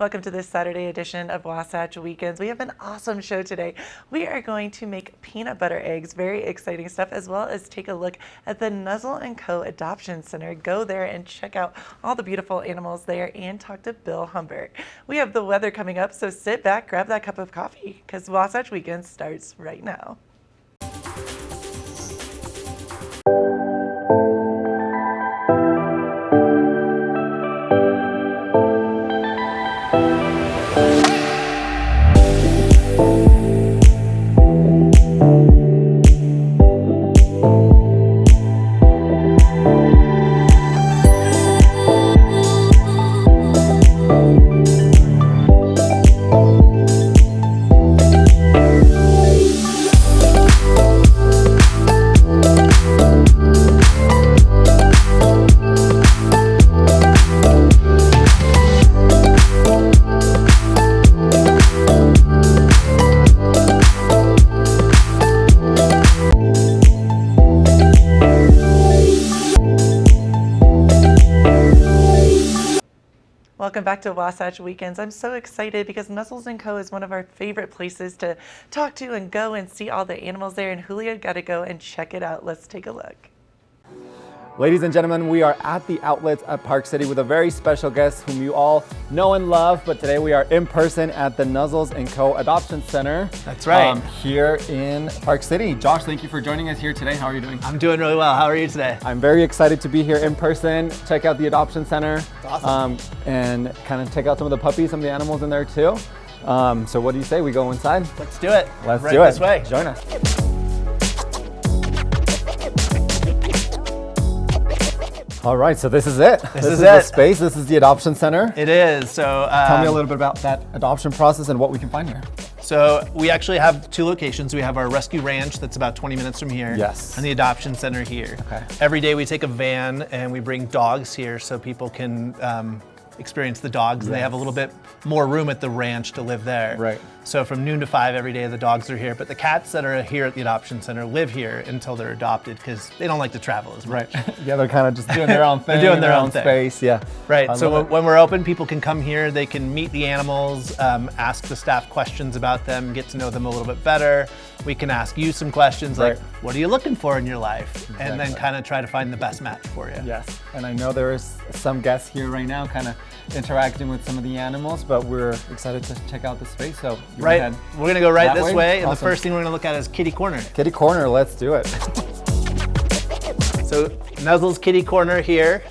Welcome to this Saturday edition of Wasatch Weekends. We have an awesome show today. We are going to make peanut butter eggs, very exciting stuff, as well as take a look at the Nuzzles and Co Adoption Center. Go there and check out all the beautiful animals there and talk to Bill Humbert. We have the weather coming up, so sit back, grab that cup of coffee, because Wasatch Weekends starts right now. Welcome back to Wasatch Weekends. I'm so excited because Nuzzles and Co is one of our favorite places to talk to and go and see all the animals there, and Julia got to go and check it out. Let's take a look. Ladies and gentlemen, we are at the outlets at Park City with a very special guest whom you all know and love, but today we are in person at the Nuzzles and Co Adoption Center. That's right. Here in Park City. Josh, thank you for joining us here today. How are you doing? I'm doing really well. How are you today? I'm very excited to be here in person, check out the Adoption Center. Awesome. And kind of check out some of the puppies, some of the animals in there too. So what do you say? We go inside? Let's do it. Let's right do it. This way. Join us. All right, so this is it. This is the space. This is the Adoption Center. It is. So tell me a little bit about that adoption process and what we can find here. So we actually have two locations. We have our rescue ranch that's about 20 minutes from here. Yes. And the adoption center here. Okay. Every day we take a van and we bring dogs here so people can experience the dogs. Yes. And they have a little bit more room at the ranch to live there. Right. So from noon to 5 every day the dogs are here, but the cats that are here at the adoption center live here until they're adopted because they don't like to travel as much. Right. Yeah, they're kind of just doing their own thing. They're doing their own thing. Space. Yeah. Right. So when we're open, people can come here. They can meet the animals, ask the staff questions about them, get to know them a little bit better. We can ask you some questions like, what are you looking for in your life? Exactly. And then kind of try to find the best match for you. Yes. And I know there is some guests here right now kind of interacting with some of the animals, but we're excited to check out the space. So right. We're going to go right this way. And awesome. The first thing we're going to look at is Kitty Corner. Kitty Corner, let's do it. So Nuzzles Kitty Corner here.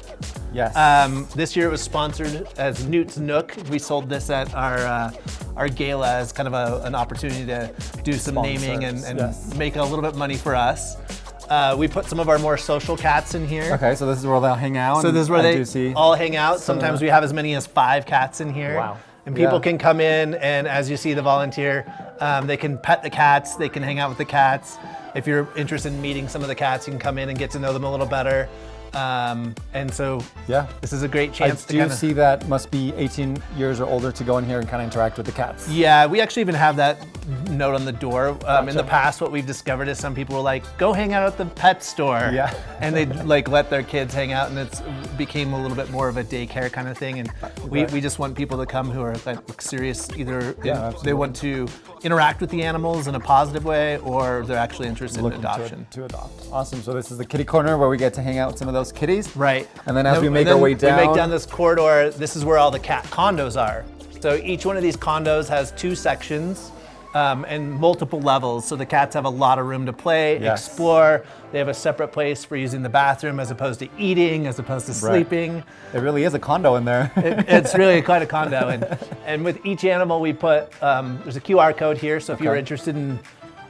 Yes. This year it was sponsored as Newt's Nook. We sold this at our gala as kind of an opportunity to do some naming and make a little bit of money for us. We put some of our more social cats in here. Okay, so this is where they'll hang out. So this is where they all hang out. Sometimes we have as many as 5 cats in here. Wow. And people can come in, and as you see the volunteer, they can pet the cats, they can hang out with the cats. If you're interested in meeting some of the cats, you can come in and get to know them a little better. And so this is a great chance to kind of see that must be 18 years or older to go in here and kind of interact with the cats. Yeah, we actually even have that note on the door. In the past, what we've discovered is some people were like, go hang out at the pet store. Yeah. And they'd like let their kids hang out, and it became a little bit more of a daycare kind of thing. And we just want people to come who are like serious, either they want to interact with the animals in a positive way, or they're actually interested in adoption. To adopt. Awesome. So this is the kitty corner where we get to hang out with some of those kitties. Right. And then we make our way down. We make down this corridor. This is where all the cat condos are. So each one of these condos has 2 sections and multiple levels. So the cats have a lot of room to play, explore. They have a separate place for using the bathroom as opposed to eating, as opposed to sleeping. It really is a condo in there. It's really quite a condo. And with each animal we put, there's a QR code here. So if you're interested in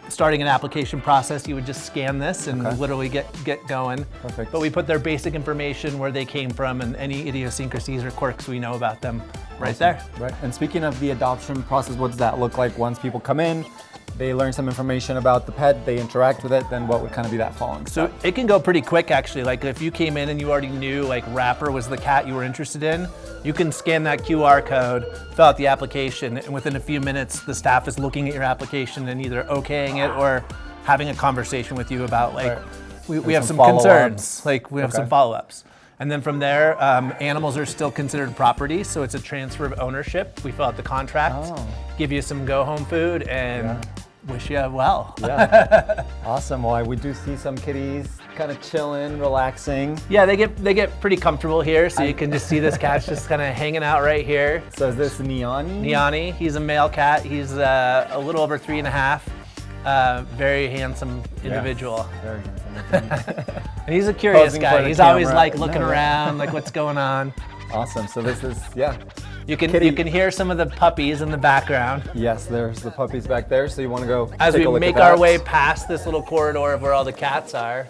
starting an application process, you would just scan this and literally get going. Perfect. But we put their basic information, where they came from, and any idiosyncrasies or quirks we know about them right there. Right. And speaking of the adoption process, what does that look like once people come in? They learn some information about the pet, they interact with it, then what would kind of be that following step? So it can go pretty quick actually. Like if you came in and you already knew like Rapper was the cat you were interested in, you can scan that QR code, fill out the application, and within a few minutes the staff is looking at your application and either okaying it or having a conversation with you about like, we have some concerns, like we have some follow-ups. And then from there, animals are still considered property, so it's a transfer of ownership. We fill out the contract, give you some go-home food, and wish you well. Yeah. Awesome. Well, we do see some kitties kind of chilling, relaxing. Yeah, they get pretty comfortable here, so you can just see this cat just kind of hanging out right here. So is this Niani? Niani, he's a male cat. He's a little over 3.5. Very handsome individual. Yeah, very handsome. And he's a curious Posing guy. for the He's always camera. like looking around, like what's going on. Awesome. So this is, You can hear some of the puppies in the background. Yes, there's the puppies back there. So you want to go As take we a look make at our that? way past this little corridor of where all the cats are.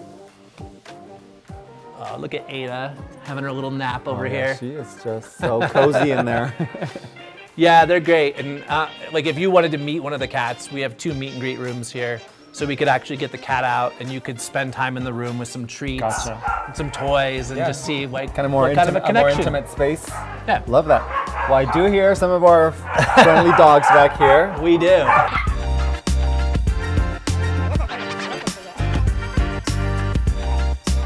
Oh, look at Ada having her little nap over here. She is just so cozy in there. Yeah, they're great. And like if you wanted to meet one of the cats, we have 2 meet and greet rooms here. So we could actually get the cat out and you could spend time in the room with some treats, and some toys, and just see like kind of more what kind of a more connection. intimate space. Yeah. Love that. Well, I do hear some of our friendly dogs back here. We do.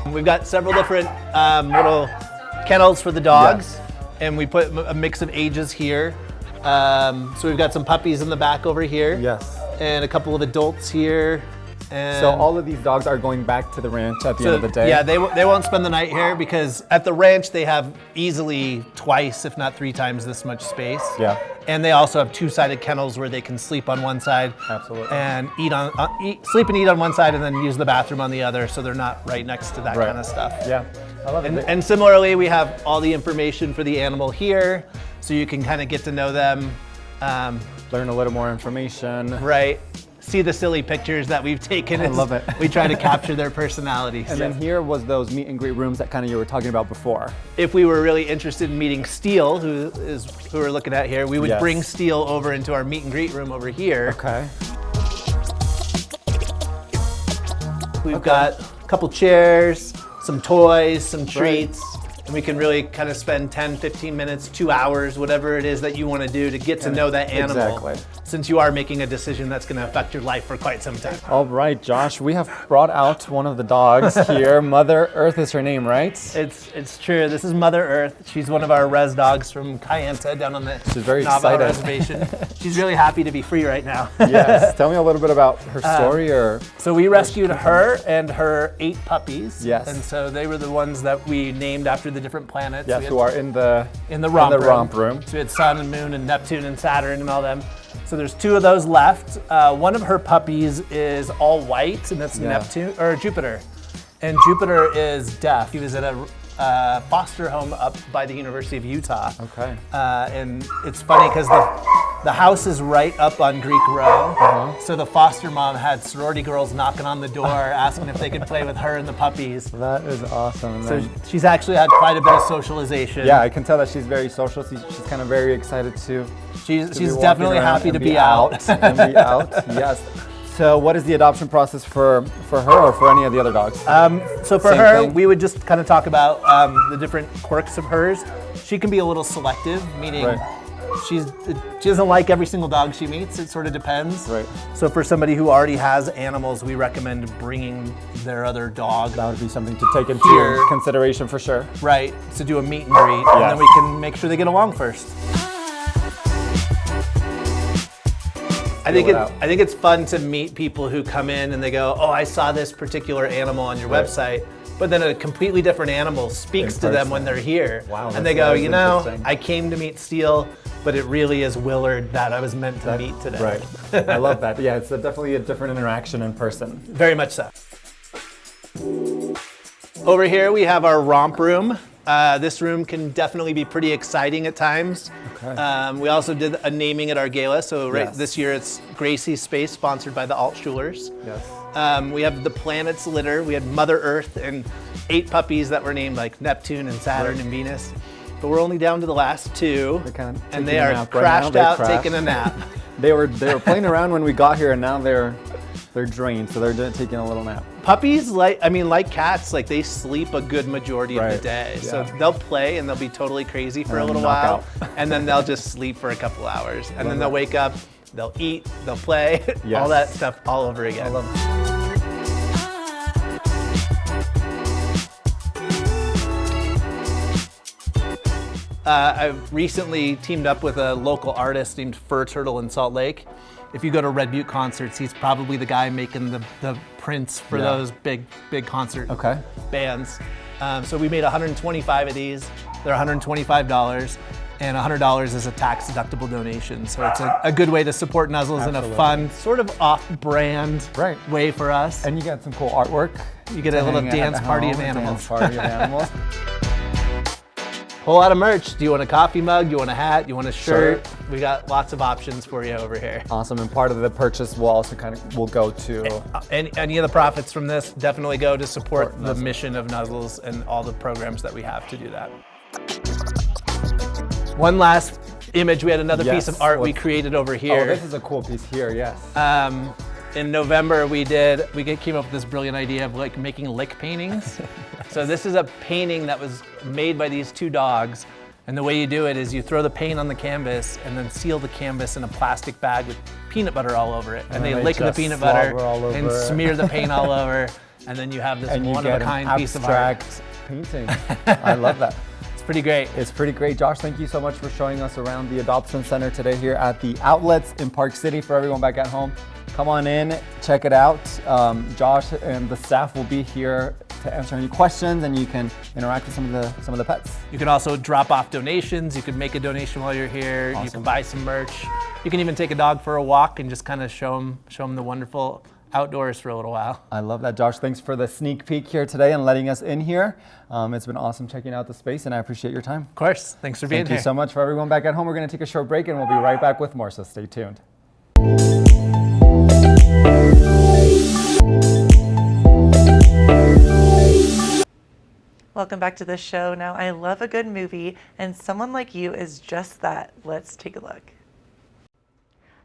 We've got several different little kennels for the dogs, and we put a mix of ages here. So we've got some puppies in the back over here. Yes. And a couple of adults here. And So all of these dogs are going back to the ranch at the end of the day? Yeah, they won't spend the night here because at the ranch they have easily twice, if not 3 times this much space. Yeah. And they also have 2-sided kennels where they can sleep on one side. Absolutely. And sleep and eat on one side and then use the bathroom on the other, so they're not right next to that kind of stuff. Yeah, I love it. And similarly, we have all the information for the animal here, so you can kind of get to know them. Learn a little more information. Right. See the silly pictures that we've taken. I love it. We try to capture their personalities. And then here was those meet and greet rooms that kind of you were talking about before. If we were really interested in meeting Steele, who we're looking at here, we would bring Steele over into our meet and greet room over here. Okay. We've got a couple chairs, some toys, some treats. And we can really kind of spend 10, 15 minutes, 2 hours, whatever it is that you want to do to get to know that animal. Exactly. Since you are making a decision that's going to affect your life for quite some time. All right, Josh, we have brought out one of the dogs here. Mother Earth is her name, right? It's true. This is Mother Earth. She's one of our res dogs from Kayenta down on the Navajo reservation. She's really happy to be free right now. Yes. Tell me a little bit about her story. So we rescued her and her 8 puppies. Yes. And so they were the ones that we named after the different planets. Yes, who are in the romp room. So we had Sun and Moon and Neptune and Saturn and all them. So there's 2 of those left. One of her puppies is all white, and that's Neptune or Jupiter. And Jupiter is deaf. He was at a foster home up by the University of Utah. Okay. And it's funny because the house is right up on Greek Row. So the foster mom had sorority girls knocking on the door asking if they could play with her and the puppies. That is awesome. So she's actually had quite a bit of socialization. Yeah, I can tell that she's very social. She's kind of very excited to. She's be definitely walking around happy to and be out. And be out. Yes. So what is the adoption process for her or for any of the other dogs? So for Same her, thing? we would just kind of talk about the different quirks of hers. She can be a little selective, meaning she doesn't like every single dog she meets. It sort of depends. Right. So for somebody who already has animals, we recommend bringing their other dog. That would be something to take into consideration for sure. Right, to do a meet and greet, and then we can make sure they get along first. I think it's fun to meet people who come in and they go, oh, I saw this particular animal on your website, but then a completely different animal speaks to them when they're here. Wow, and they go, you know, I came to meet Steele, but it really is Willard that I was meant to meet today. Right. I love that. Yeah, it's definitely a different interaction in person. Very much so. Over here we have our romp room. This room can definitely be pretty exciting at times. Okay. We also did a naming at our gala, so this year it's Gracie's Space, sponsored by the Altschulers. Yes. We have the planets litter. We had Mother Earth and 8 puppies that were named like Neptune and Saturn and Venus. But we're only down to the last 2, and they are crashed out, taking a nap. They were playing around when we got here, and now they're drained, so they're taking a little nap. Puppies, like cats, like they sleep a good majority of the day. Yeah. So they'll play and they'll be totally crazy for a little while, and then they'll just sleep for a couple hours, and then they'll wake up, they'll eat, they'll play, all that stuff all over again. I love it. I've recently teamed up with a local artist named Fur Turtle in Salt Lake. If you go to Red Butte concerts, he's probably the guy making the prints for those big concert bands. So we made 125 of these. They're $125, and $100 is a tax-deductible donation. So it's a good way to support Nuzzles in a fun, sort of off-brand way for us. And you got some cool artwork. You get a little dance party of animals. Whole lot of merch. Do you want a coffee mug? Do you want a hat? Do you want a shirt? We got lots of options for you over here. Awesome, and part of the purchase will also will go to... Any of the profits from this definitely go to support the mission of Nuzzles and all the programs that we have to do that. One last image. We had another piece of art we created over here. Oh, this is a cool piece here, yes. In November, we came up with this brilliant idea of like making lick paintings. So this is a painting that was made by these two dogs. And the way you do it is you throw the paint on the canvas and then seal the canvas in a plastic bag with peanut butter all over it. And they lick the peanut butter and smear the paint all over. And then you have this one-of-a-kind piece of art. Painting. I love that. It's pretty great. It's pretty great. Josh, thank you so much for showing us around the Adoption Center today here at the Outlets in Park City. For everyone back at home, come on in, check it out. Josh and the staff will be here to answer any questions, and you can interact with some of the pets. You can also drop off donations. You can make a donation while you're here. Awesome. You can buy some merch. You can even take a dog for a walk and just kind of show them the wonderful outdoors for a little while. I love that, Josh. Thanks for the sneak peek here today and letting us in here. It's been awesome checking out the space, and I appreciate your time. Of course. Thanks for being here. Thank you so much. For everyone back at home, we're going to take a short break, and we'll be right back with more, so stay tuned. Welcome back to the show. Now, I love a good movie, and Someone Like You is just that. Let's take a look.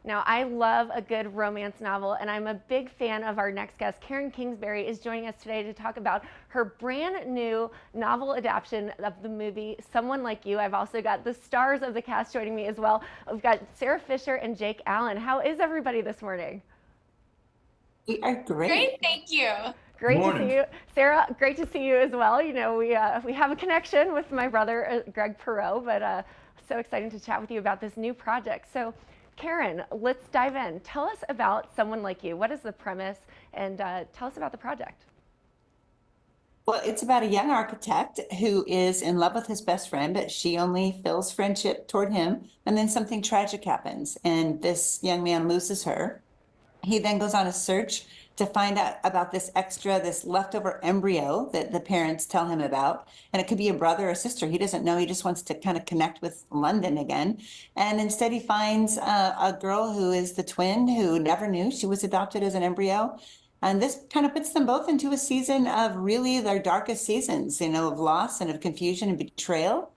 Now, I love a good romance novel, and I'm a big fan of our next guest. Karen Kingsbury is joining us today to talk about her brand new novel adaptation of the movie Someone Like You. I've also got the stars of the cast joining me as well. We've got Sarah Fisher and Jake Allen. How is everybody this morning? We are great. Great, thank you. Great to see you. Sarah, great to see you as well. You know, we have a connection with my brother, Greg Perot, but so excited to chat with you about this new project. So, Karen, let's dive in. Tell us about Someone Like You. What is the premise? And tell us about the project. Well, it's about a young architect who is in love with his best friend, but she only feels friendship toward him. And then something tragic happens, and this young man loses her. He then goes on a search to find out about this leftover embryo that the parents tell him about. And it could be a brother or sister. He doesn't know. He just wants to kind of connect with London again. And instead he finds a girl who is the twin who never knew she was adopted as an embryo. And this kind of puts them both into a season of really their darkest seasons, of loss and of confusion and betrayal.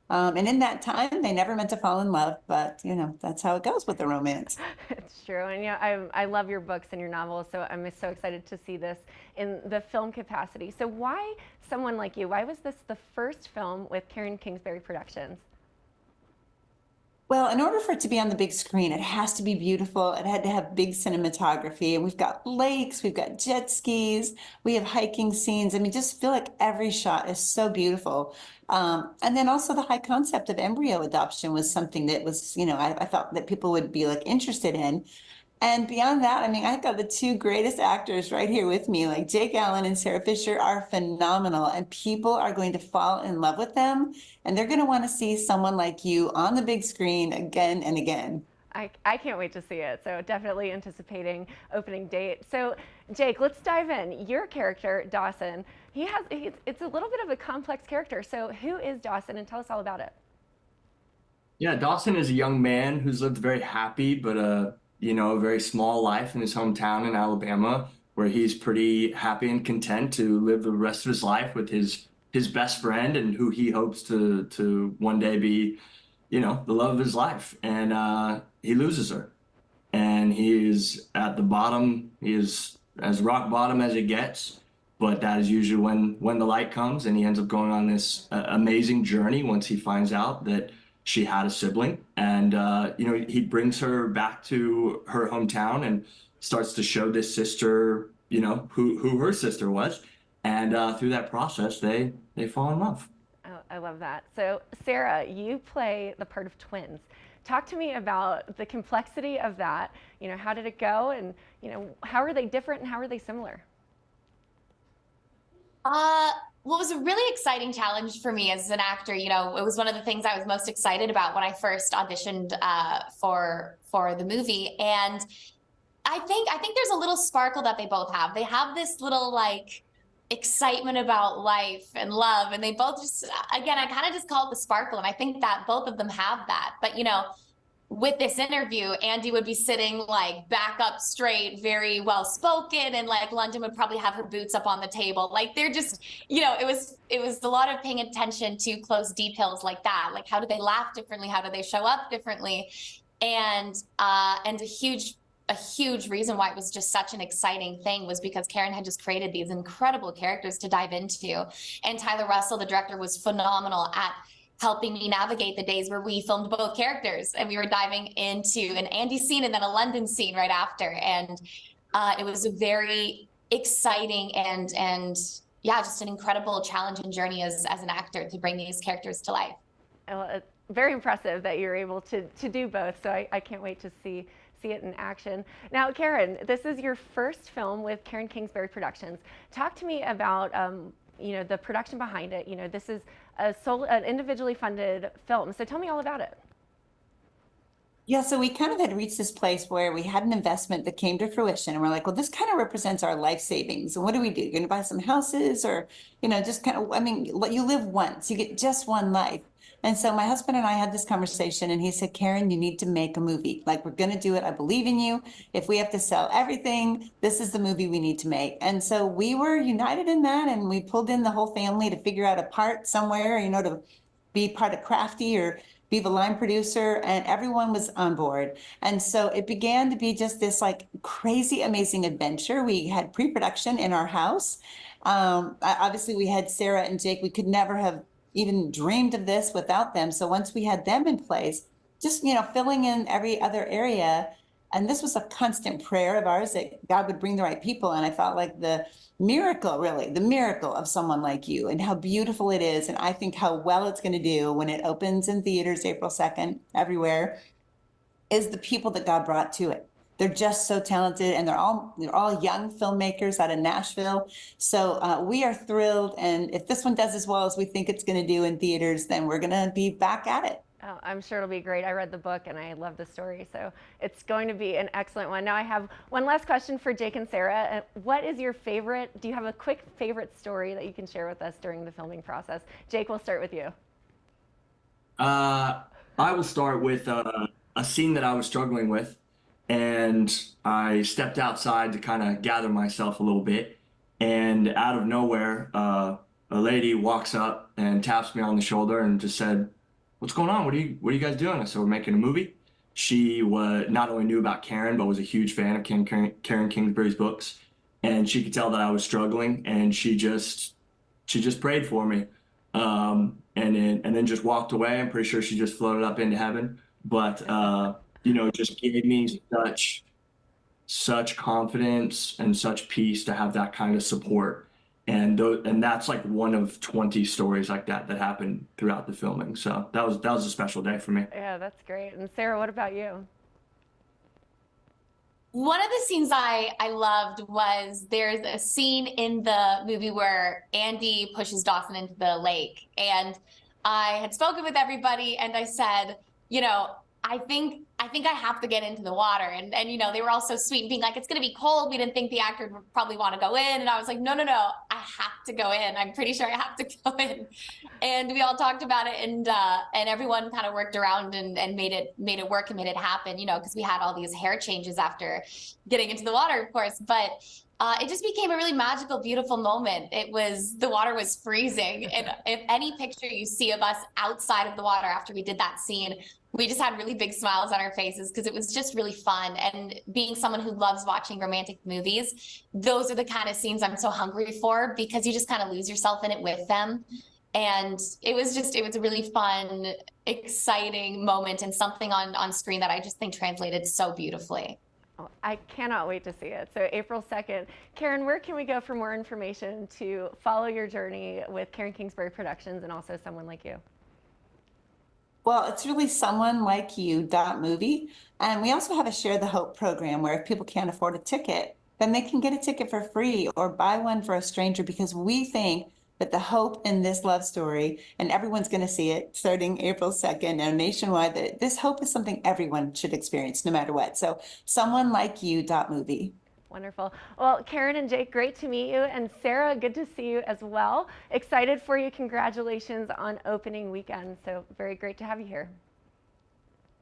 And in that time, they never meant to fall in love, but that's how it goes with the romance. It's true, and I love your books and your novels, so I'm so excited to see this in the film capacity. So why Someone Like You? Why was this the first film with Karen Kingsbury Productions? Well, in order for it to be on the big screen, it has to be beautiful. It had to have big cinematography. And we've got lakes, we've got jet skis, we have hiking scenes. I mean, just feel like every shot is so beautiful. And then also the high concept of embryo adoption was something that was, I thought that people would be interested in. And beyond that, I mean, I've got the two greatest actors right here with me, like Jake Allen and Sarah Fisher are phenomenal, and people are going to fall in love with them, and they're going to want to see Someone Like You on the big screen again and again. I can't wait to see it, so definitely anticipating opening date. So Jake, let's dive in. Your character, Dawson, it's a little bit of a complex character, so who is Dawson, and tell us all about it. Yeah, Dawson is a young man who's lived very happy, but a very small life in his hometown in Alabama, where he's pretty happy and content to live the rest of his life with his best friend and who he hopes to one day be, the love of his life. And he loses her. And he is at the bottom. He is as rock bottom as it gets. But that is usually when the light comes, and he ends up going on this amazing journey once he finds out that she had a sibling. And he brings her back to her hometown and starts to show this sister, who her sister was. And through that process, they fall in love. Oh, I love that. So Sarah, you play the part of twins. Talk to me about the complexity of that. You know, how did it go, and you know, how are they different and how are they similar? What was a really exciting challenge for me as an actor, you know, it was one of the things I was most excited about when I first auditioned for the movie. And I think there's a little sparkle that they both have. They have this little like excitement about life and love, and they both just, again, I kind of just call it the sparkle, and I think that both of them have that. But you know, with this interview, Andy would be sitting like back up straight, very well spoken, and like London would probably have her boots up on the table. Like they're just, you know, it was a lot of paying attention to close details like that. Like how do they laugh differently? How do they show up differently? And a huge reason why it was just such an exciting thing was because Karen had just created these incredible characters to dive into. And Tyler Russell, the director, was phenomenal at helping me navigate the days where we filmed both characters and we were diving into an Andy scene and then a London scene right after. And it was a very exciting and yeah, just an incredible challenge and journey as an actor to bring these characters to life. Well, it's very impressive that you're able to do both. So I can't wait to see it in action. Now, Karen, this is your first film with Karen Kingsbury Productions. Talk to me about you know, the production behind it. You know, this is an individually funded film. So tell me all about it. Yeah, so we kind of had reached this place where we had an investment that came to fruition, and we're like, well, this kind of represents our life savings. And what do? You're going to buy some houses, or, you know, just kind of, I mean, you live once, you get just one life. And so my husband and I had this conversation, and he said, Karen, you need to make a movie. Like, we're going to do it. I believe in you. If we have to sell everything, this is the movie we need to make. And so we were united in that, and we pulled in the whole family to figure out a part somewhere, you know, to be part of Crafty or be the line producer, and everyone was on board. And so it began to be just this like crazy, amazing adventure. We had pre-production in our house. Obviously, we had Sarah and Jake. We could never have even dreamed of this without them. So once we had them in place, just, you know, filling in every other area. And this was a constant prayer of ours that God would bring the right people. And I felt like the miracle, really, the miracle of someone like you and how beautiful it is. And I think how well it's going to do when it opens in theaters April 2nd, everywhere, is the people that God brought to it. They're just so talented, and they're all young filmmakers out of Nashville. So we are thrilled. And if this one does as well as we think it's going to do in theaters, then we're going to be back at it. Oh, I'm sure it'll be great. I read the book and I love the story, so it's going to be an excellent one. Now I have one last question for Jake and Sarah. What is your favorite? Do you have a quick favorite story that you can share with us during the filming process? Jake, we'll start with you. I will start with a scene that I was struggling with, and I stepped outside to kind of gather myself a little bit, and out of nowhere, a lady walks up and taps me on the shoulder and just said, "What's going on? What are you guys doing?" I said, "We're making a movie." She not only knew about Karen, but was a huge fan of Karen Kingsbury's books, and she could tell that I was struggling, and she just prayed for me, and then just walked away. I'm pretty sure she just floated up into heaven, but you know, just gave me such confidence and such peace to have that kind of support. And that's like one of 20 stories like that happened throughout the filming. So that was a special day for me. Yeah, that's great. And Sarah, what about you? One of the scenes I loved was there's a scene in the movie where Andy pushes Dawson into the lake. And I had spoken with everybody and I said, you know, I think I have to get into the water. And you know, they were all so sweet and being like, it's going to be cold. We didn't think the actor would probably want to go in. And I was like, no, I have to go in. I'm pretty sure I have to go in. And we all talked about it, and everyone kind of worked around and made it work and made it happen, you know, because we had all these hair changes after getting into the water, of course. But it just became a really magical, beautiful moment. The water was freezing. And if any picture you see of us outside of the water after we did that scene, we just had really big smiles on our faces because it was just really fun. And being someone who loves watching romantic movies, those are the kind of scenes I'm so hungry for, because you just kind of lose yourself in it with them. And it was a really fun, exciting moment, and something on screen that I just think translated so beautifully. Oh, I cannot wait to see it. So April 2nd. Karen, where can we go for more information to follow your journey with Karen Kingsbury Productions and also Someone Like You? Well, it's really someone like you movie. And we also have a Share the Hope program where if people can't afford a ticket, then they can get a ticket for free or buy one for a stranger because we think that the hope in this love story, and everyone's going to see it starting April 2nd and nationwide, that this hope is something everyone should experience no matter what. So someone like you movie. Wonderful. Well, Karen and Jake, great to meet you. And Sarah, good to see you as well. Excited for you. Congratulations on opening weekend. So very great to have you here.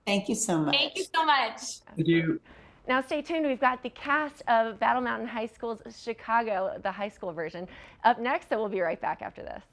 Thank you so much. Thank you so much. Thank you. Now stay tuned. We've got the cast of Battle Mountain High School's Chicago, the high school version, up next. So we'll be right back after this.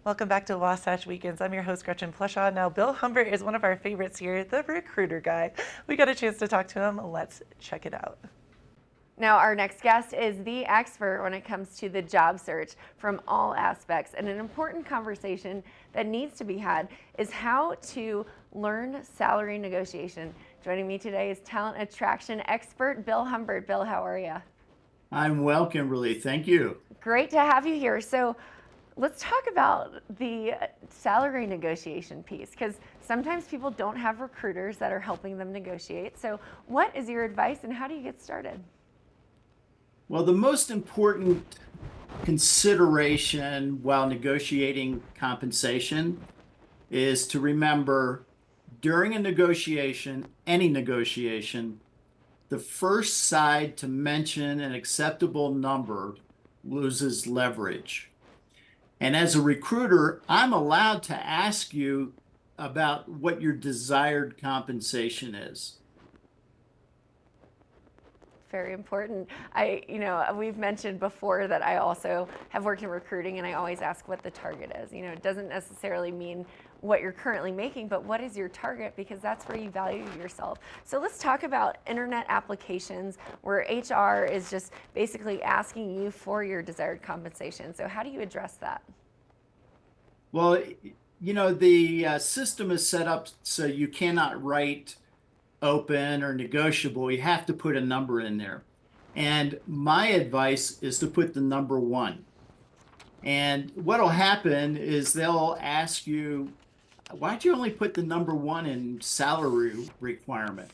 Welcome back to Wasatch Weekends. I'm your host, Gretchen Plushaw. Now, Bill Humbert is one of our favorites here, the recruiter guy. We got a chance to talk to him. Let's check it out. Now, our next guest is the expert when it comes to the job search from all aspects. And an important conversation that needs to be had is how to learn salary negotiation. Joining me today is talent attraction expert Bill Humbert. Bill, how are you? I'm well, Kimberly. Thank you. Great to have you here. So let's talk about the salary negotiation piece, because sometimes people don't have recruiters that are helping them negotiate. So what is your advice and how do you get started? Well, the most important consideration while negotiating compensation is to remember during a negotiation, any negotiation, the first side to mention an acceptable number loses leverage. And as a recruiter, I'm allowed to ask you about what your desired compensation is. Very important. We've mentioned before that I also have worked in recruiting, and I always ask what the target is. It doesn't necessarily mean what you're currently making, but what is your target, because that's where you value yourself. So let's talk about internet applications where HR is just basically asking you for your desired compensation. So how do you address that? Well, the system is set up so you cannot write open or negotiable. You have to put a number in there. And my advice is to put the number 1. And what'll happen is they'll ask you, why'd you only put the number 1 in salary requirement?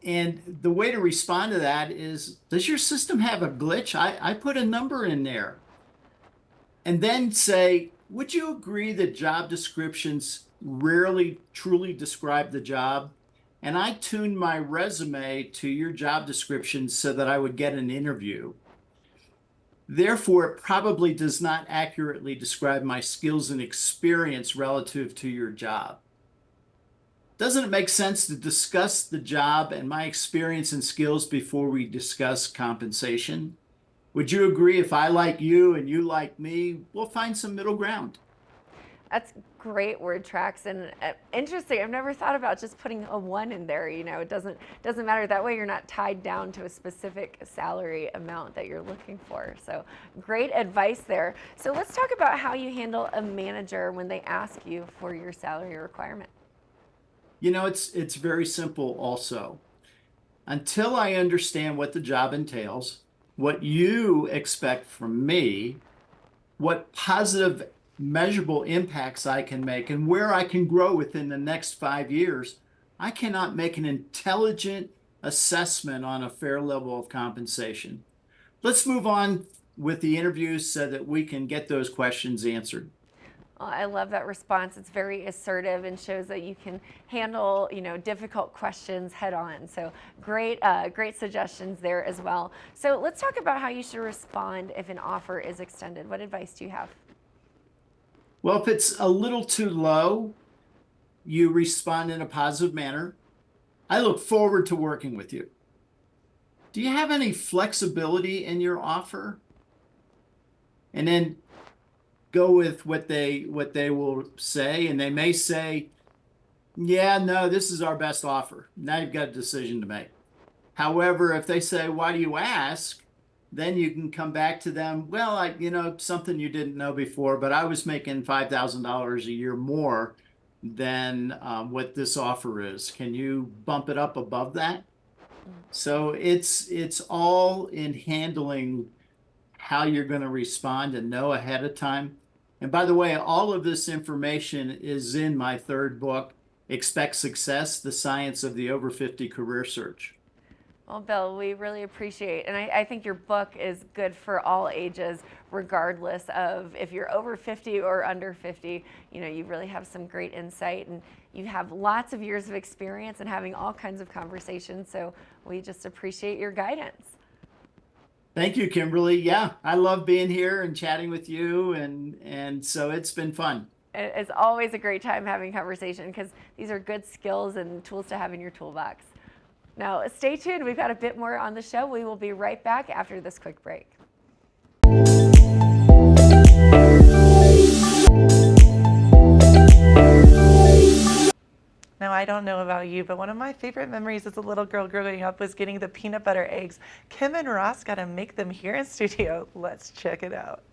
And the way to respond to that is, does your system have a glitch? I put a number in there. And then say, would you agree that job descriptions rarely truly describe the job? And I tuned my resume to your job description so that I would get an interview. Therefore, it probably does not accurately describe my skills and experience relative to your job. Doesn't it make sense to discuss the job and my experience and skills before we discuss compensation? Would you agree if I like you and you like me, we'll find some middle ground? That's great word tracks, and interesting. I've never thought about just putting a 1 in there. It doesn't matter. That way you're not tied down to a specific salary amount that you're looking for. So great advice there. So let's talk about how you handle a manager when they ask you for your salary requirement. It's very simple also. Until I understand what the job entails, what you expect from me, what positive measurable impacts I can make, and where I can grow within the next 5 years, I cannot make an intelligent assessment on a fair level of compensation. Let's move on with the interviews so that we can get those questions answered. Well, I love that response. It's very assertive and shows that you can handle, difficult questions head on. So great suggestions there as well. So let's talk about how you should respond if an offer is extended. What advice do you have? Well, if it's a little too low, you respond in a positive manner. I look forward to working with you. Do you have any flexibility in your offer? And then go with what they will say, and they may say, yeah, no, this is our best offer. Now you've got a decision to make. However, if they say, why do you ask? Then you can come back to them. Well, something you didn't know before, but I was making $5,000 a year more than what this offer is. Can you bump it up above that? So it's all in handling how you're going to respond and know ahead of time. And by the way, all of this information is in my third book, Expect Success, The Science of the Over 50 Career Search. Well, Bill, we really appreciate, and I think your book is good for all ages, regardless of if you're over 50 or under 50. You really have some great insight, and you have lots of years of experience and having all kinds of conversations. So we just appreciate your guidance. Thank you, Kimberly. Yeah, I love being here and chatting with you, and so it's been fun. It's always a great time having conversation because these are good skills and tools to have in your toolbox. Now, stay tuned. We've got a bit more on the show. We will be right back after this quick break. Now, I don't know about you, but one of my favorite memories as a little girl growing up was getting the peanut butter eggs. Kim and Ross got to make them here in studio. Let's check it out.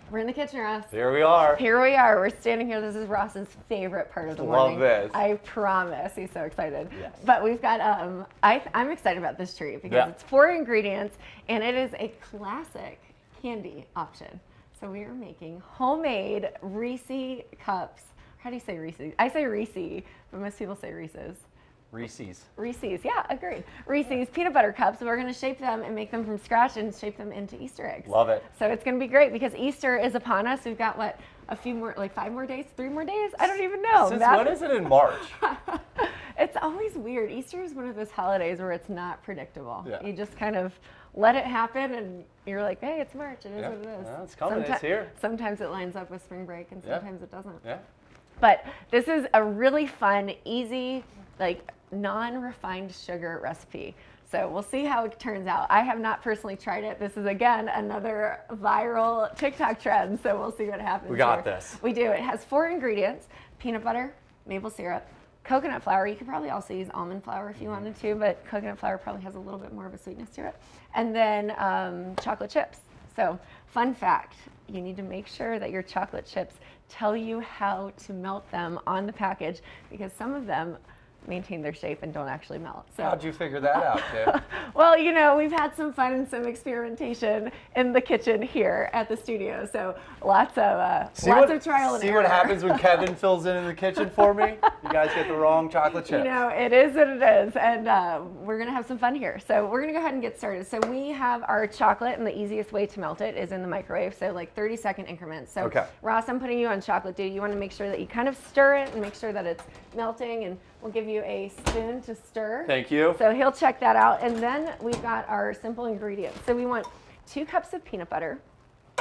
We're in the kitchen, Ross. Here we are. Here we are. We're standing here. This is Ross's favorite part of the morning. Love this. I promise. He's so excited. Yes. But we've got, I'm excited about this treat because it's 4 ingredients and it is a classic candy option. So we are making homemade Reese cups. How do you say Reese? I say Reese, but most people say Reese's. Reese's, yeah, agreed. Reese's peanut butter cups. We're going to shape them and make them from scratch and shape them into Easter eggs. Love it. So it's going to be great because Easter is upon us. We've got a few more, like 5 more days, 3 more days? I don't even know. Since when is it in March? It's always weird. Easter is one of those holidays where it's not predictable. Yeah. You just kind of let it happen and you're like, hey, it's March. It is what it is. Yeah, it's coming. It's here. Sometimes it lines up with spring break and sometimes it doesn't. Yeah. But this is a really fun, easy, non-refined sugar recipe. So we'll see how it turns out. I have not personally tried it. This is, again, another viral TikTok trend, so we'll see what happens. We got this. We do. It has 4 ingredients: peanut butter, maple syrup, coconut flour. You could probably also use almond flour if you wanted to, but coconut flour probably has a little bit more of a sweetness to it. And then chocolate chips. So fun fact, you need to make sure that your chocolate chips tell you how to melt them on the package because some of them maintain their shape and don't actually melt. So, how'd you figure that out, Kim? Well, we've had some fun and some experimentation in the kitchen here at the studio. So lots of trial and error. See what happens when Kevin fills in the kitchen for me? You guys get the wrong chocolate chips. It is what it is. And we're going to have some fun here. So we're going to go ahead and get started. So we have our chocolate, and the easiest way to melt it is in the microwave. So 30-second increments. So Ross, I'm putting you on chocolate duty. You want to make sure that you kind of stir it and make sure that it's melting, and we'll give you a spoon to stir. Thank you. So he'll check that out. And then we've got our simple ingredients. So we want 2 cups of peanut butter.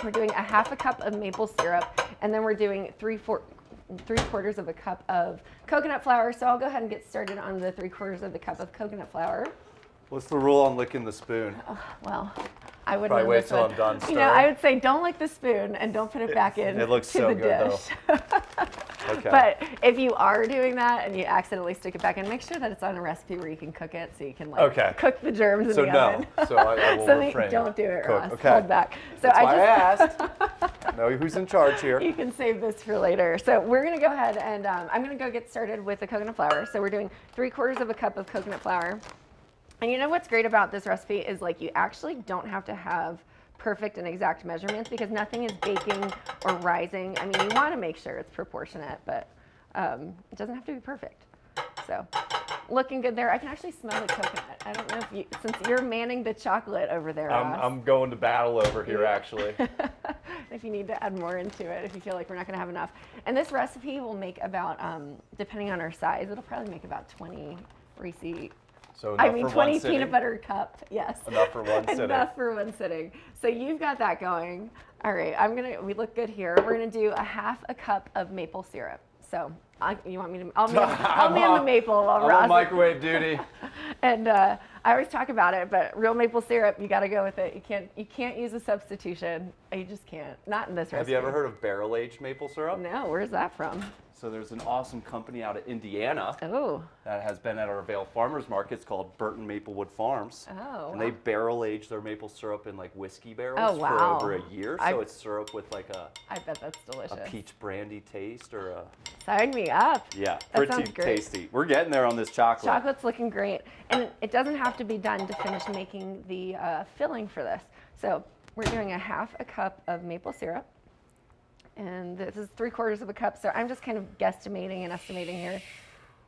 We're doing a 1/2 cup of maple syrup. And then we're doing 3/4 of a cup of coconut flour. So I'll go ahead and get started on the 3/4 of the cup of coconut flour. What's the rule on licking the spoon? Well, I wouldn't Probably know wait this till one. I'm done stirring. I would say don't lick the spoon and don't put it back in It looks to so the good, dish. Okay. But if you are doing that and you accidentally stick it back in, make sure that it's on a recipe where you can cook it so you can cook the germs in the oven. So I will so refrain. Don't do it, Cook. Ross. Okay. Hold back. So That's why I just asked. Know who's in charge here. You can save this for later. So we're going to go ahead and I'm going to go get started with the coconut flour. So we're doing 3/4 of a cup of coconut flour. And what's great about this recipe is you actually don't have to have perfect and exact measurements because nothing is baking or rising. I mean, you want to make sure it's proportionate, but it doesn't have to be perfect. So looking good there. I can actually smell the coconut. I don't know if you, since you're manning the chocolate over there, Ross. I'm going to battle over here, actually. If you need to add more into it, if you feel like we're not going to have enough. And this recipe will make about, depending on our size, it'll probably make about 20 Reese. So enough for 20 one sitting? peanut butter cup. Yes. Enough for one sitting. Enough for one sitting. So you've got that going. All right, we look good here. We're gonna do a half a cup of maple syrup. So you want me to? I'll man the maple while I'm Ross. on microwave duty. And I always talk about it, but real maple syrup, you got to go with it. You can't use a substitution. You just can't. Not in this recipe. Have you ever heard of barrel-aged maple syrup? No. Where's that from? So there's an awesome company out of Indiana that has been at our Vail Farmers Markets called Burton Maplewood Farms. Oh. And they barrel age their maple syrup in like whiskey barrels Oh, wow. for over a year. So it's syrup with like I bet that's delicious. a peach brandy taste or a Sign me up. yeah, That pretty sounds great. tasty. We're getting there on this chocolate. Chocolate's looking great. And it doesn't have to be done to finish making the filling for this. So we're doing a half a cup of maple syrup. And this is 3/4 of a cup. So I'm just kind of guesstimating and estimating here.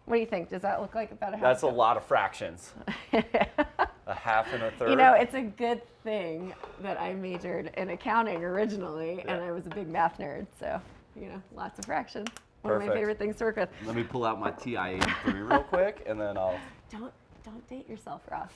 What do you think? Does that look like about a half That's cup? a lot of fractions. A half and a third. You know, it's a good thing that I majored in accounting originally, and I was a big math nerd. So, you know, lots of fractions. One of my Perfect. favorite things to work with. Let me pull out my TI-83 real quick, and then I'll. Don't date yourself, Ross.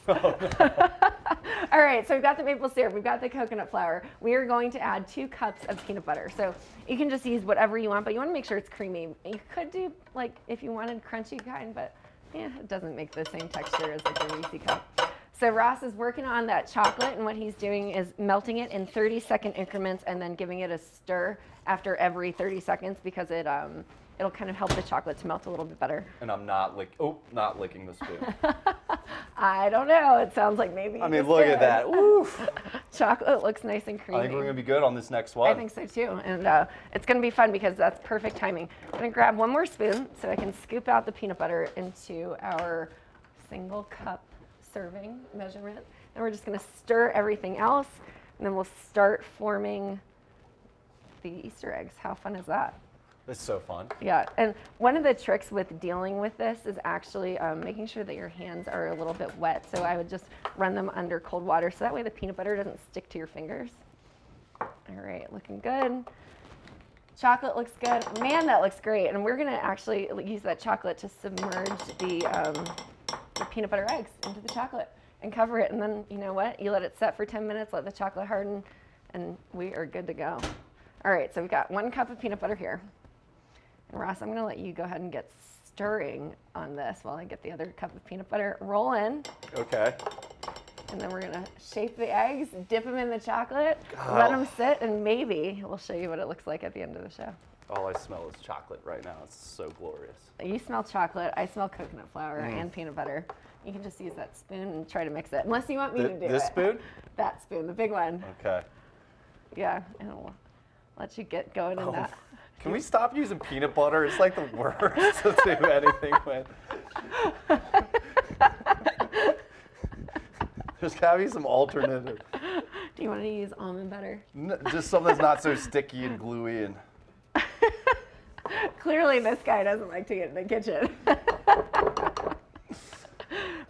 All right, so we've got the maple syrup, we've got the coconut flour. We are going to add 2 cups of peanut butter. So you can just use whatever you want, but you want to make sure it's creamy. You could do like if you wanted crunchy kind, but yeah, it doesn't make the same texture as like a Reese cup. So Ross is working on that chocolate, and what he's doing is melting it in 30-second increments and then giving it a stir after every 30 seconds because it'll kind of help the chocolate to melt a little bit better. And I'm not licking the spoon. I don't know. It sounds like maybe. I mean, look at that. Oof. Chocolate looks nice and creamy. I think we're gonna be good on this next one. I think so too, and it's gonna be fun because that's perfect timing. I'm gonna grab one more spoon so I can scoop out the peanut butter into our single cup serving measurement, and we're just gonna stir everything else, and then we'll start forming the Easter eggs. How fun is that? It's so fun. Yeah, and one of the tricks with dealing with this is actually making sure that your hands are a little bit wet. So I would just run them under cold water so that way the peanut butter doesn't stick to your fingers. All right, looking good. Chocolate looks good. Man, that looks great. And we're gonna actually use that chocolate to submerge the peanut butter eggs into the chocolate and cover it. And then, you know what? You let it set for 10 minutes, let the chocolate harden, and we are good to go. All right, so we've got 1 cup of peanut butter here. And Ross, I'm gonna let you go ahead and get stirring on this while I get the other cup of peanut butter. Roll in. Okay. And then we're gonna shape the eggs, dip them in the chocolate, let them sit, and maybe we'll show you what it looks like at the end of the show. All I smell is chocolate right now. It's so glorious. You smell chocolate, I smell coconut flour and peanut butter. You can just use that spoon and try to mix it, unless you want me to do it. This spoon? That spoon, the big one. Okay. Yeah, and we'll let you get going in that. Can we stop using peanut butter? It's like the worst to do anything with. There's gotta be some alternative. Do you want to use almond butter? Just something that's not so sticky and gluey and. Clearly, this guy doesn't like to get in the kitchen.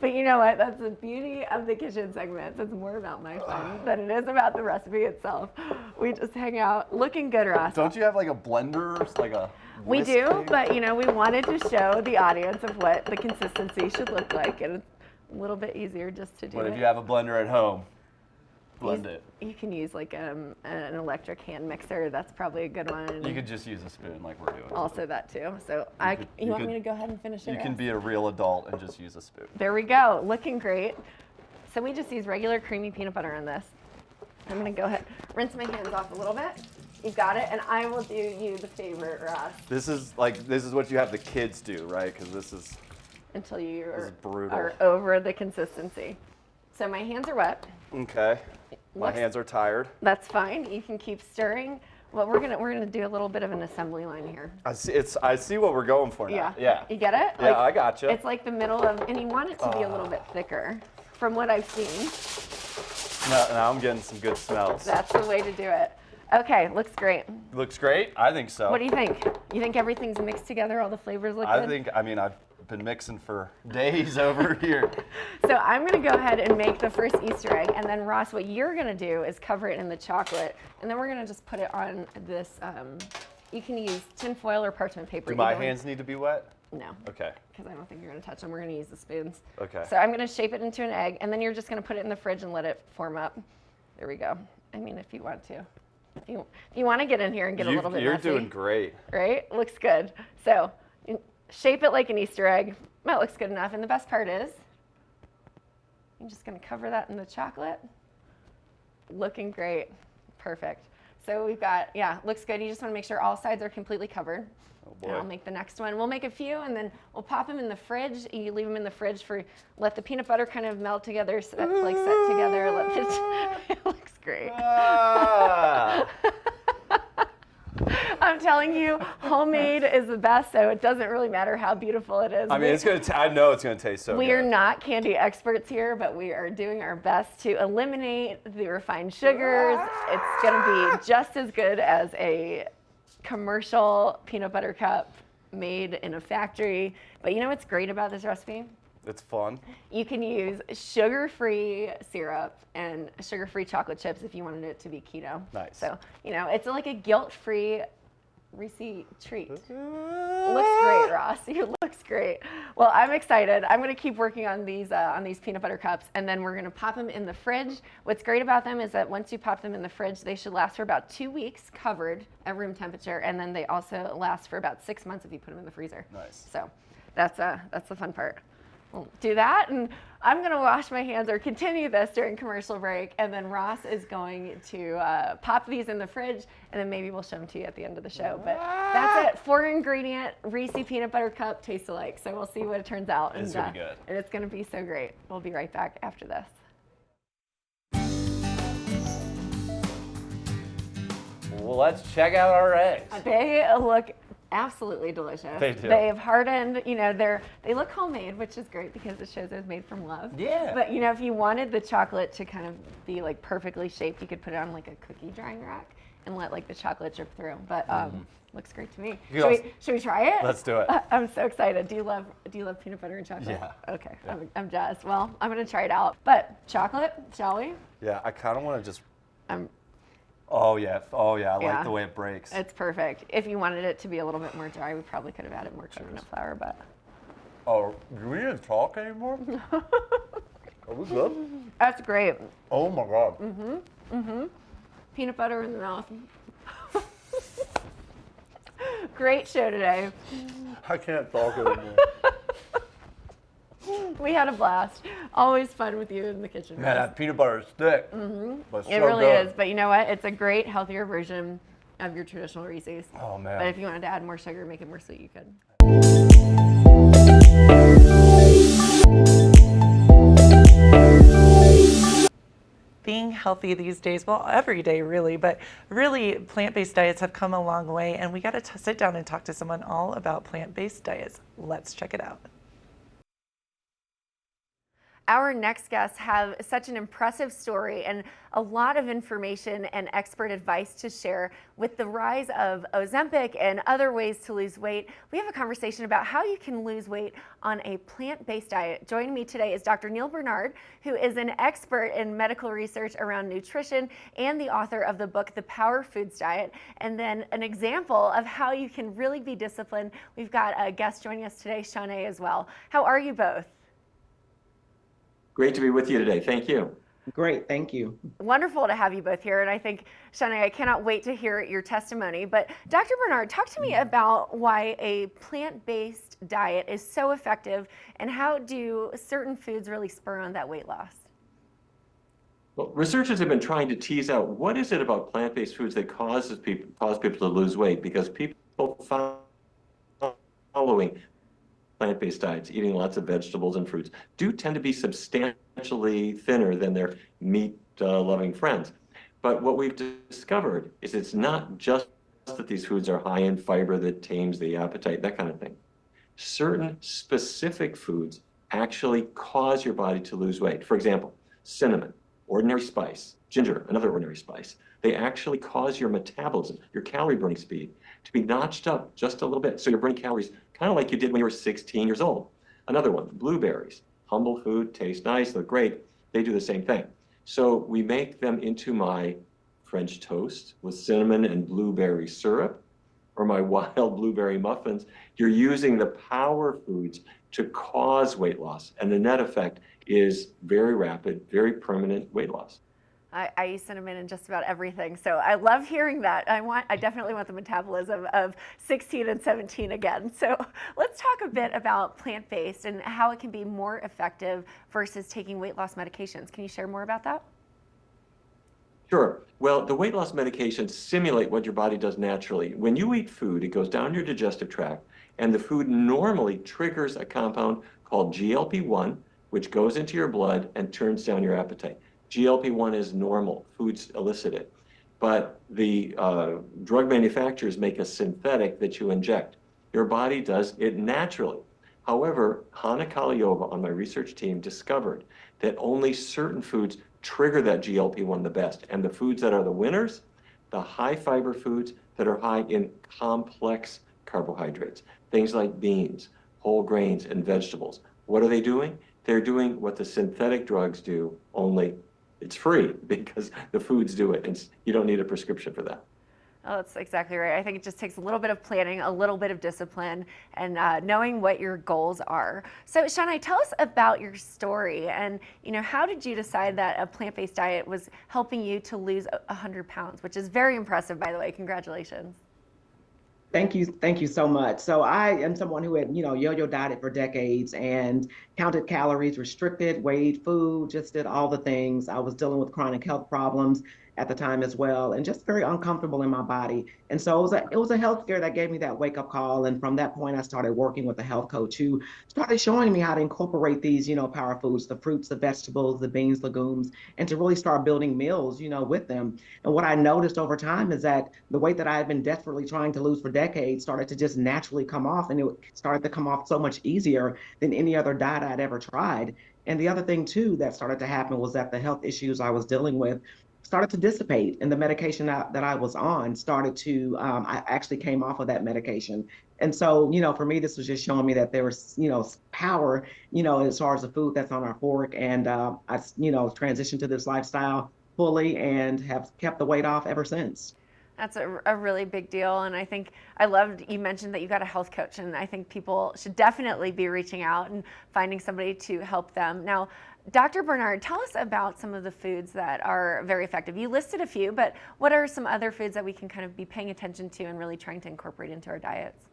But you know what? That's the beauty of the kitchen segments. It's more about my fun than it is about the recipe itself. We just hang out. Looking good, Ross. Don't you have like a blender, like a We whisk do, thing? but you know, we wanted to show the audience of what the consistency should look like, and it's a little bit easier just to do But it. if you have a blender at home, blend it. You can use like an electric hand mixer. That's probably a good one. You could just use a spoon like we're doing. Also that too. So you want me to go ahead and finish it? You can be a real adult and just use a spoon. There we go. Looking great. So we just use regular creamy peanut butter on this. I'm gonna go ahead, rinse my hands off a little bit. You've got it, and I will do you the favorite, Ross. This is what you have the kids do, right? Because this is until you brutal. are over the consistency. So my hands are wet. Okay. My hands are tired. That's fine. You can keep stirring. Well, we're gonna do a little bit of an assembly line here. I see what we're going for now. Yeah. Yeah. You get it? Yeah, I gotcha. It's like the middle of, and you want it to be a little bit thicker, from what I've seen. Now I'm getting some good smells. That's the way to do it. Okay, looks great. Looks great. I think so. What do you think? You think everything's mixed together? All the flavors look good? I mean, I've been mixing for days over here. So I'm gonna go ahead and make the first Easter egg, and then Ross, what you're gonna do is cover it in the chocolate, and then we're gonna just put it on this, you can use tin foil or parchment paper. Do my hands need to be wet? No. Okay. Because I don't think you're gonna touch them. We're gonna use the spoons. Okay. So I'm gonna shape it into an egg, and then you're just gonna put it in the fridge and let it form up. There we go. I mean, if you want to. If you want to get in here and get a little bit You're messy. doing great. Right? Looks good. So shape it like an Easter egg. That looks good enough. And the best part is, I'm just going to cover that in the chocolate. Looking great. Perfect. So we've got, yeah, looks good. You just want to make sure all sides are completely covered. Oh boy. And I'll make the next one. We'll make a few, and then we'll pop them in the fridge. You leave them in the fridge for, let the peanut butter kind of melt together, set together. It looks great. Ah. I'm telling you, homemade is the best, so it doesn't really matter how beautiful it is. I mean, I know it's gonna taste so good. We are not candy experts here, but we are doing our best to eliminate the refined sugars. It's gonna be just as good as a commercial peanut butter cup made in a factory. But you know what's great about this recipe? It's fun. You can use sugar-free syrup and sugar-free chocolate chips if you wanted it to be keto. Nice. So, you know, it's like a guilt-free Reese treat. Looks great, Ross. You looks great. Well, I'm excited. I'm going to keep working on these peanut butter cups, and then we're going to pop them in the fridge. What's great about them is that once you pop them in the fridge, they should last for about 2 weeks covered at room temperature, and then they also last for about 6 months if you put them in the freezer. Nice. So that's the fun part. We'll do that, and I'm going to wash my hands or continue this during commercial break, and then Ross is going to pop these in the fridge, and then maybe we'll show them to you at the end of the show. But that's it. 4-ingredient Reese peanut butter cup tastes alike, so we'll see what it turns out. It's going to be good. And it's going to be so great. We'll be right back after this. Well, let's check out our eggs. They look absolutely delicious. They do. They've hardened, you know, they look homemade, which is great because it shows it's made from love. Yeah. But you know, if you wanted the chocolate to kind of be like perfectly shaped, you could put it on like a cookie drying rack and let like the chocolate drip through. But looks great to me. Should we try it? Let's do it. I'm so excited. Do you love peanut butter and chocolate? Yeah. Okay. Yeah. I'm jazzed. Well, I'm gonna try it out. But chocolate, shall we? Yeah, I kind of want to just. I'm Oh yeah, I Yeah. like the way it breaks. It's perfect. If you wanted it to be a little bit more dry, we probably could have added more coconut flour, but. Oh, do we even talk anymore? Are we good? That's great. Oh my God. Peanut butter in the mouth. Great show today. I can't talk anymore. We had a blast. Always fun with you in the kitchen. Man, that peanut butter is thick. But It so really good. is. But you know what? It's a great, healthier version of your traditional Reese's. Oh man. But if you wanted to add more sugar, make it more sweet, you could. Being healthy these days, well, every day really, but really plant-based diets have come a long way, and we got to sit down and talk to someone all about plant-based diets. Let's check it out. Our next guests have such an impressive story and a lot of information and expert advice to share. With the rise of Ozempic and other ways to lose weight, we have a conversation about how you can lose weight on a plant-based diet. Joining me today is Dr. Neil Bernard, who is an expert in medical research around nutrition and the author of the book, The Power Foods Diet, and then an example of how you can really be disciplined. We've got a guest joining us today, Shanae, as well. How are you both? Great to be with you today. Thank you. Great, thank you. Wonderful to have you both here. And I think, Shanae, I cannot wait to hear your testimony. But Dr. Bernard, talk to me about why a plant-based diet is so effective and how do certain foods really spur on that weight loss? Well, researchers have been trying to tease out what is it about plant-based foods that cause people to lose weight, because people following plant-based diets, eating lots of vegetables and fruits, do tend to be substantially thinner than their meat-loving friends. But what we've discovered is it's not just that these foods are high in fiber that tames the appetite, that kind of thing. Certain specific foods actually cause your body to lose weight. For example, cinnamon. ordinary spice, ginger, another ordinary spice, they actually cause your metabolism, your calorie burning speed, to be notched up just a little bit. So you're burning calories kind of like you did when you were 16 years old. Another one, blueberries, humble food, taste nice, look great. They do the same thing. So we make them into my French toast with cinnamon and blueberry syrup, or my wild blueberry muffins. You're using the power foods to cause weight loss. And the net effect is very rapid, very permanent weight loss. I use cinnamon in just about everything, so I love hearing that. I definitely want the metabolism of 16 and 17 again. So let's talk a bit about plant-based and how it can be more effective versus taking weight loss medications. Can you share more about that? Sure. Well, the weight loss medications simulate what your body does naturally. When you eat food, it goes down your digestive tract, and the food normally triggers a compound called GLP-1, which goes into your blood and turns down your appetite. GLP-1 is normal, foods elicit it. But the drug manufacturers make a synthetic that you inject. Your body does it naturally. However, Hana Kaliova on my research team discovered that only certain foods trigger that GLP-1 the best. And the foods that are the winners, the high fiber foods that are high in complex carbohydrates, things like beans, whole grains, and vegetables. What are they doing? They're doing what the synthetic drugs do, only it's free because the foods do it, and you don't need a prescription for that. Oh, that's exactly right. I think it just takes a little bit of planning, a little bit of discipline, and knowing what your goals are. So, Shanae, tell us about your story, and how did you decide that a plant-based diet was helping you to lose 100 pounds, which is very impressive, by the way. Congratulations. Thank you so much. So I am someone who had, yo-yo dieted for decades and counted calories, restricted, weighed food, just did all the things. I was dealing with chronic health problems at the time as well, and just very uncomfortable in my body. And so it was a health scare that gave me that wake up call. And from that point, I started working with a health coach who started showing me how to incorporate these, power foods, the fruits, the vegetables, the beans, legumes, and to really start building meals, with them. And what I noticed over time is that the weight that I had been desperately trying to lose for decades started to just naturally come off, and it started to come off so much easier than any other diet I'd ever tried. And the other thing too that started to happen was that the health issues I was dealing with started to dissipate, and the medication that I was on started to, I actually came off of that medication. And so, for me, this was just showing me that there was, power, as far as the food that's on our fork. And I, transitioned to this lifestyle fully and have kept the weight off ever since. That's a really big deal. And I think I loved you mentioned that you got a health coach, and I think people should definitely be reaching out and finding somebody to help them. Now, Dr. Bernard, tell us about some of the foods that are very effective. You listed a few, but what are some other foods that we can kind of be paying attention to and really trying to incorporate into our diets?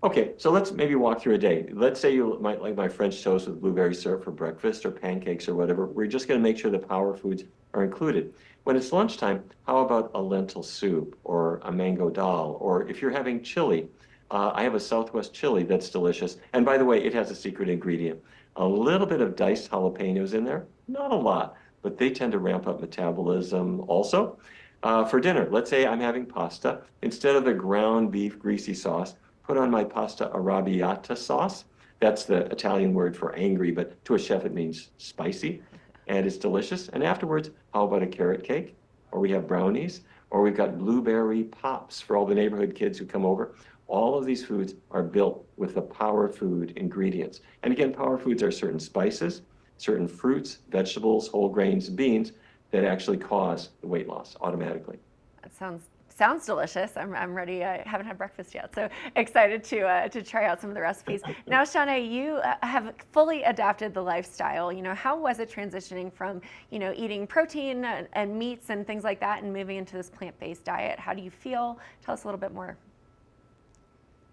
Okay, so let's maybe walk through a day. Let's say you might like my French toast with blueberry syrup for breakfast, or pancakes or whatever. We're just going to make sure the power foods are included. When it's lunchtime, how about a lentil soup or a mango dal? Or if you're having chili, I have a Southwest chili that's delicious. And by the way, it has a secret ingredient. A little bit of diced jalapenos in there, not a lot, but they tend to ramp up metabolism also. For dinner, let's say I'm having pasta. Instead of the ground beef greasy sauce, put on my pasta arrabbiata sauce. That's the Italian word for angry, but to a chef it means spicy, and it's delicious. And afterwards, how about a carrot cake? Or we have brownies, or we've got blueberry pops for all the neighborhood kids who come over. All of these foods are built with the power food ingredients. And again, power foods are certain spices, certain fruits, vegetables, whole grains, beans that actually cause the weight loss automatically. That sounds delicious. I'm ready. I haven't had breakfast yet, so excited to try out some of the recipes. Now, Shanae, you have fully adapted the lifestyle. How was it transitioning from, eating protein and meats and things like that and moving into this plant-based diet? How do you feel? Tell us a little bit more.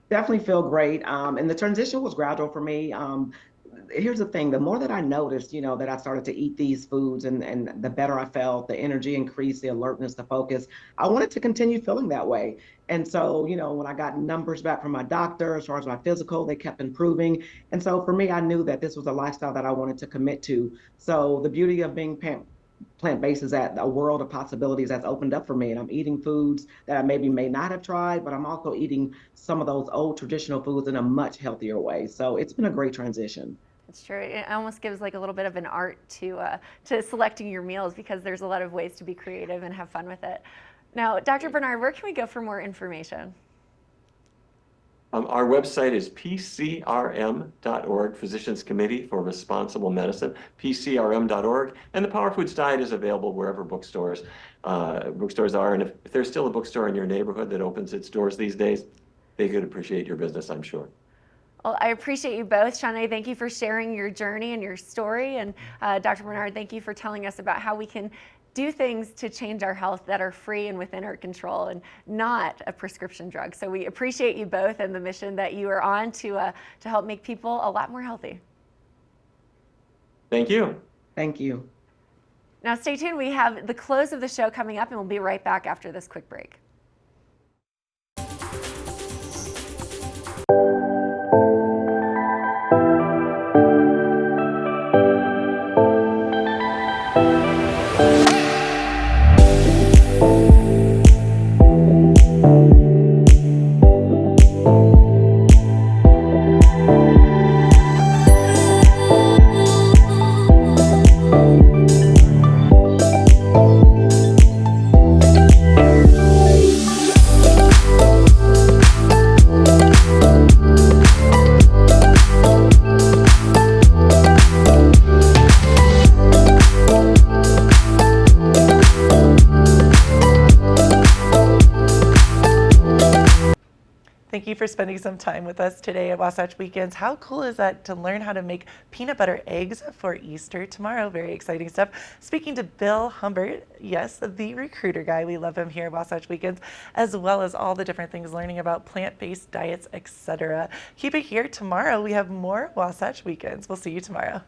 Definitely feel great. And the transition was gradual for me. Here's the thing, the more that I noticed, that I started to eat these foods and the better I felt, the energy increased, the alertness, the focus, I wanted to continue feeling that way. And so, when I got numbers back from my doctor, as far as my physical, they kept improving. And so for me, I knew that this was a lifestyle that I wanted to commit to. So the beauty of being plant-based is that a world of possibilities that's opened up for me, and I'm eating foods that I may not have tried, but I'm also eating some of those old traditional foods in a much healthier way. So it's been a great transition. It's true. It almost gives like a little bit of an art to selecting your meals, because there's a lot of ways to be creative and have fun with it. Now, Dr. Bernard, where can we go for more information? Our website is pcrm.org, Physicians Committee for Responsible Medicine, pcrm.org. And the Power Foods Diet is available wherever bookstores are. And if there's still a bookstore in your neighborhood that opens its doors these days, they could appreciate your business, I'm sure. Well, I appreciate you both. Shanae, thank you for sharing your journey and your story. And Dr. Bernard, thank you for telling us about how we can do things to change our health that are free and within our control and not a prescription drug. So we appreciate you both and the mission that you are on to help make people a lot more healthy. Thank you. Thank you. Now stay tuned. We have the close of the show coming up, and we'll be right back after this quick break. Thank you for spending some time with us today at Wasatch Weekends. How cool is that to learn how to make peanut butter eggs for Easter tomorrow? Very exciting stuff. Speaking to Bill Humbert, yes, the recruiter guy. We love him here at Wasatch Weekends, as well as all the different things, learning about plant-based diets, etc. Keep it here. Tomorrow we have more Wasatch Weekends. We'll see you tomorrow.